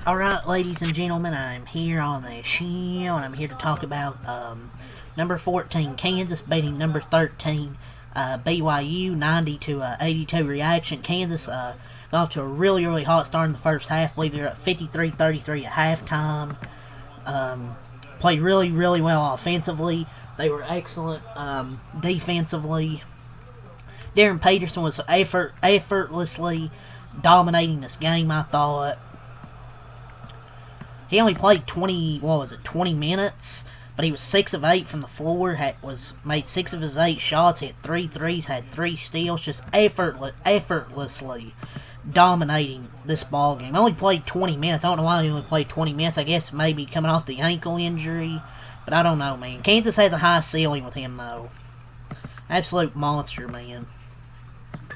Alright, ladies and gentlemen, I'm here on the show, and I'm here to talk about number 14, Kansas beating number 13, BYU, 90-82 reaction. Kansas got off to a really, really hot start in the first half. I believe they were at 53-33 at halftime. Played really, really well offensively. They were excellent defensively. Darren Peterson was effortlessly dominating this game, I thought. He only played 20 minutes, but he was 6 of 8 from the floor, made 6 of his 8 shots, hit 3 threes, had 3 steals, just effortlessly dominating this ball game. Only played 20 minutes. I don't know why he only played 20 minutes. I guess maybe coming off the ankle injury, but I don't know, man. Kansas has a high ceiling with him, though. Absolute monster, man.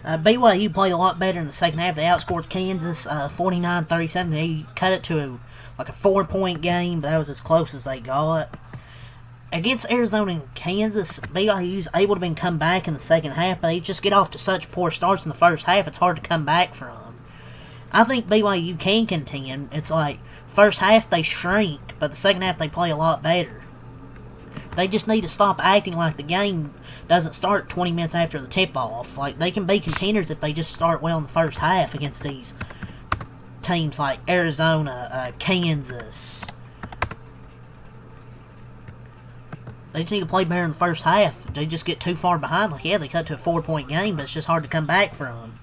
BYU played a lot better in the second half. They outscored Kansas 49-37. They cut it to a 4-point game, but that was as close as they got. Against Arizona and Kansas, BYU's able to come back in the second half, but they just get off to such poor starts in the first half, it's hard to come back from. I think BYU can contend. It's like, first half they shrink, but the second half they play a lot better. They just need to stop acting like the game doesn't start 20 minutes after the tip-off. Like, they can be contenders if they just start well in the first half against these teams like Arizona, Kansas. They just need to play better in the first half. They just get too far behind. Like, yeah, they cut to a 4-point game, but it's just hard to come back from.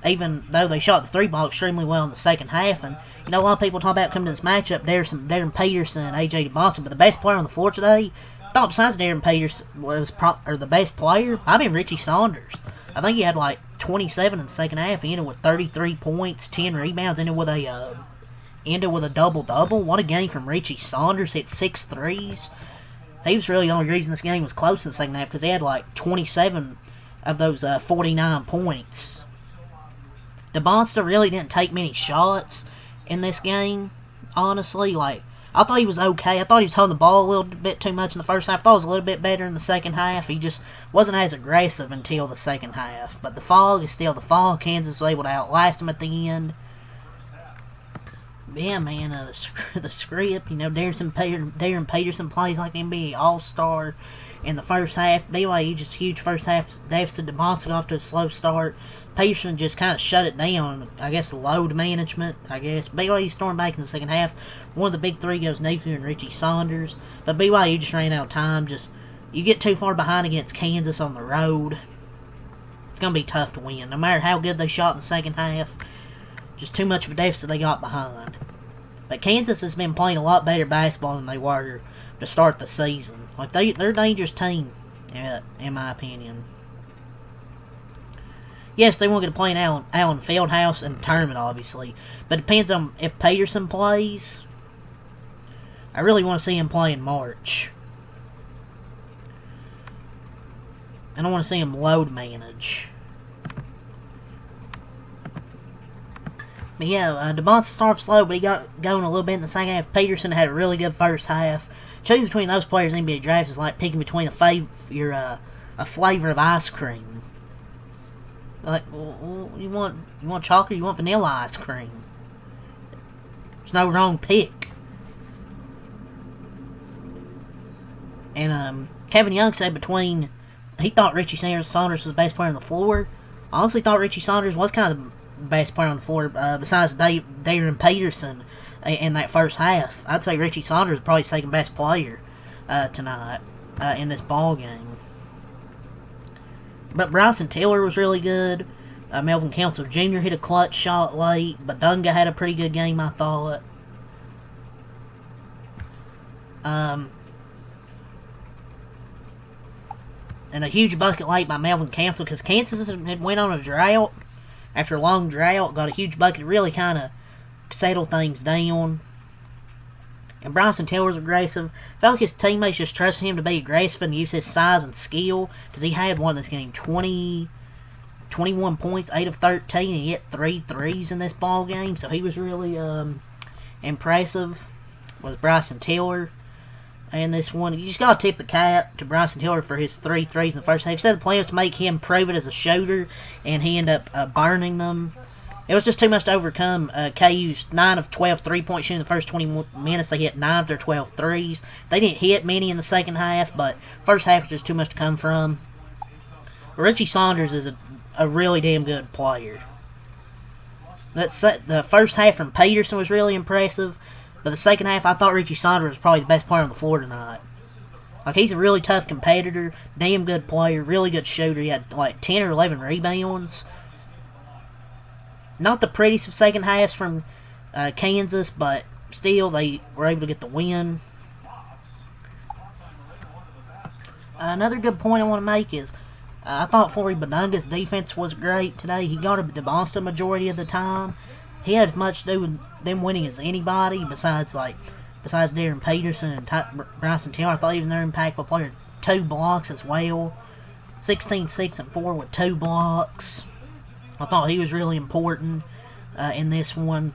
Even though they shot the 3-ball extremely well in the second half. And, you know, a lot of people talk about coming to this matchup, Darren Peterson and A.J. DeBonson, but the best player on the floor today, I thought besides Darren Peterson was the best player, Richie Saunders. I think he had like 27 in the second half. He ended with 33 points, 10 rebounds, ended with a double-double. What a game from Richie Saunders, hit 6 threes. He was really the only reason this game was close in the second half, because he had like 27 of those 49 points. DeBonsta really didn't take many shots in this game, honestly. Like, I thought he was okay. I thought he was holding the ball a little bit too much in the first half. I thought he was a little bit better in the second half. He just wasn't as aggressive until the second half. But the fog is still the fog. Kansas was able to outlast him at the end. Yeah, man, the script, you know, Darren Peterson plays like an NBA All-Star in the first half. BYU just huge first half deficit. DeBonsta off to a slow start. Peterson just kind of shut it down. I guess load management, BYU stormed back in the second half. One of the big three goes Nuku and Richie Saunders. But BYU just ran out of time. You get too far behind against Kansas on the road, it's going to be tough to win. No matter how good they shot in the second half, just too much of a deficit they got behind. But Kansas has been playing a lot better basketball than they were to start the season. Like, they're a dangerous team, in my opinion. Yes, they won't get to play in Allen Fieldhouse in the tournament, obviously. But it depends on if Peterson plays. I really want to see him play in March. And I want to see him load manage. But yeah, DeBonsta started slow, but he got going a little bit in the second half. Peterson had a really good first half. Choosing between those players in the NBA draft is like picking between a flavor of ice cream. Like, well, you want chocolate? You want vanilla ice cream? There's no wrong pick. And Kevin Young said he thought Richie Saunders was the best player on the floor. I honestly thought Richie Saunders was kind of the best player on the floor, besides Darren Peterson in that first half. I'd say Richie Saunders is probably the second best player tonight in this ball game. But Bryson Tiller was really good. Melvin Council Jr. hit a clutch shot late. But Dunga had a pretty good game, I thought. And a huge bucket late by Melvin Council, because Kansas had went on a drought. After a long drought, got a huge bucket to really kind of settle things down. And Bryson Tiller was aggressive. Felt like his teammates just trusted him to be aggressive and use his size and skill, because he had this game 21 points, 8 of 13, and he hit 3 threes in this ball game. So he was really impressive with Bryson Tiller. And this one, you just got to tip the cap to Bryson Tiller for his 3 threes in the first half. He said the plans to make him prove it as a shooter, and he ended up burning them. It was just too much to overcome. KU's 9 of 12 3-point shooting in the first 20 minutes. They hit 9 of their 12 threes. They didn't hit many in the second half, but first half was just too much to come from. Richie Saunders is a really damn good player. The first half from Peterson was really impressive, but the second half, I thought Richie Saunders was probably the best player on the floor tonight. Like, he's a really tough competitor, damn good player, really good shooter. He had like 10 or 11 rebounds. Not the prettiest of second halves from Kansas, but still, they were able to get the win. Another good point I want to make is, I thought Flory Badunga's defense was great today. He got the Boston majority of the time. He had as much to do with them winning as anybody, besides Darren Peterson and Bryson Tiller. I thought even their impactful player, 2 blocks as well. 16, 6, and 4 with 2 blocks. I thought he was really important in this one.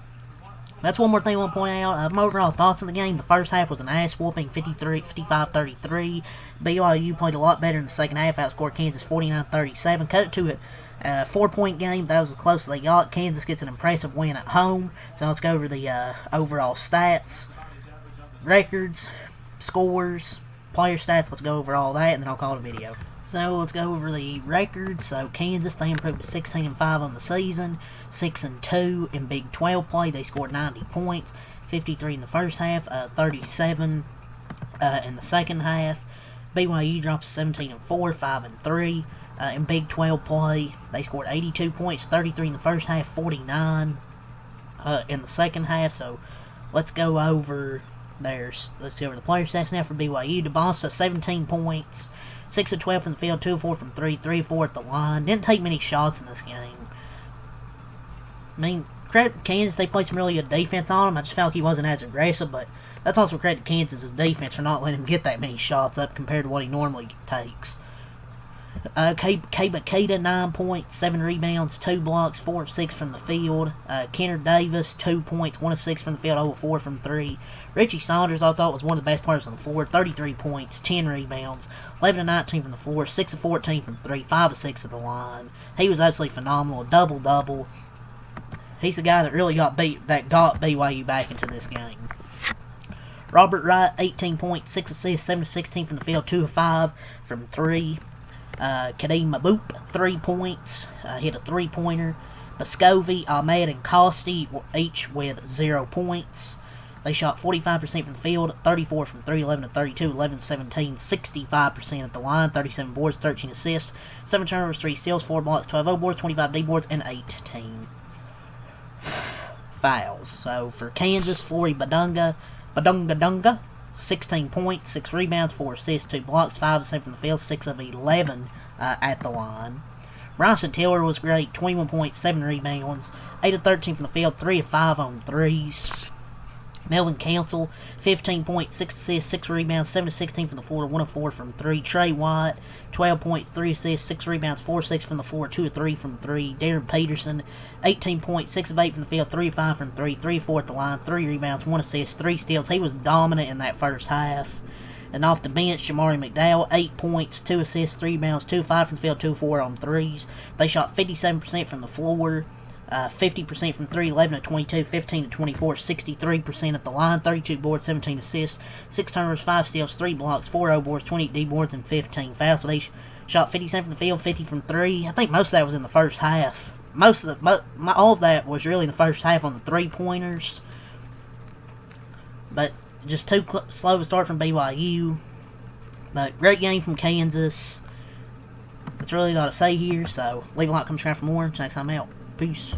That's one more thing I want to point out. My overall thoughts on the game. The first half was an ass-whooping, 55-33. BYU played a lot better in the second half, outscored Kansas 49-37. Cut it to a 4-point game. That was the closest they got. Kansas gets an impressive win at home. So let's go over the overall stats, records, scores, player stats. Let's go over all that, and then I'll call it a video. So let's go over the records. So Kansas, they improved to 16-5 on the season, 6-2 in Big 12 play. They scored 90 points, 53 in the first half, 37 in the second half. BYU drops to 17-4, 5-3 in Big 12 play. They scored 82 points, 33 in the first half, 49 in the second half. So let's go over let's go over the player stats now for BYU. DeBosta, 17 points. 6 of 12 from the field, 2 of 4 from 3, 3 of 4 at the line. Didn't take many shots in this game. I mean, credit to Kansas, they played some really good defense on him. I just felt like he wasn't as aggressive, but that's also credit to Kansas' defense for not letting him get that many shots up compared to what he normally takes. Makeda, 9 points, 7 rebounds, 2 blocks, 4 of 6 from the field. Kenner Davis, 2 points, 1 of 6 from the field, 0 of 4 from 3. Richie Saunders, I thought, was one of the best players on the floor. 33 points, 10 rebounds, 11 of 19 from the floor, 6 of 14 from 3, 5 of 6 at the line. He was absolutely phenomenal, a double-double. He's the guy that really got BYU back into this game. Robert Wright, 18 points, 6 assists, 7 of 16 from the field, 2 of 5 from 3. Kadeem Maboop, 3 points, hit a 3-pointer. Boscovy, Ahmed, and Costi each with 0 points. They shot 45% from the field, 34 from 3, 11 of 32, 11 17, 65% at the line, 37 boards, 13 assists, 7 turnovers, 3 steals, 4 blocks, 12 O boards, 25 D boards, and 18 fouls. So for Kansas, Flory Badunga, 16 points, 6 rebounds, 4 assists, 2 blocks, 5 of 7 from the field, 6 of 11 at the line. Bryson Tiller was great, 21 points, 7 rebounds, 8 of 13 from the field, 3 of 5 on threes. Melvin Council, 15 points, 6 assists, 6 rebounds, 7 of 16 from the floor, 1 of 4 from 3. Trey White, 12 points, 3 assists, 6 rebounds, 4 of 6 from the floor, 2 of 3 from 3. Darren Peterson, 18 points, 6 of 8 from the field, 3 of 5 from 3, 3 of 4 at the line, 3 rebounds, 1 assist, 3 steals. He was dominant in that first half. And off the bench, Jamari McDowell, 8 points, 2 assists, 3 rebounds, 2 of 5 from the field, 2 of 4 on threes. They shot 57% from the floor. 50% from 3, 11 of 22, 15 of 24, 63% at the line, 32 boards, 17 assists, 6 turnovers, 5 steals, 3 blocks, 4 O boards, 28 D boards, and 15 fouls. So they shot 57 from the field, 50 from 3. I think most of that was in the first half. All of that was really in the first half on the 3-pointers. But just too slow to start from BYU. But great game from Kansas. That's really all to say here. So leave a like, comment, subscribe for more. Next time out. Peace.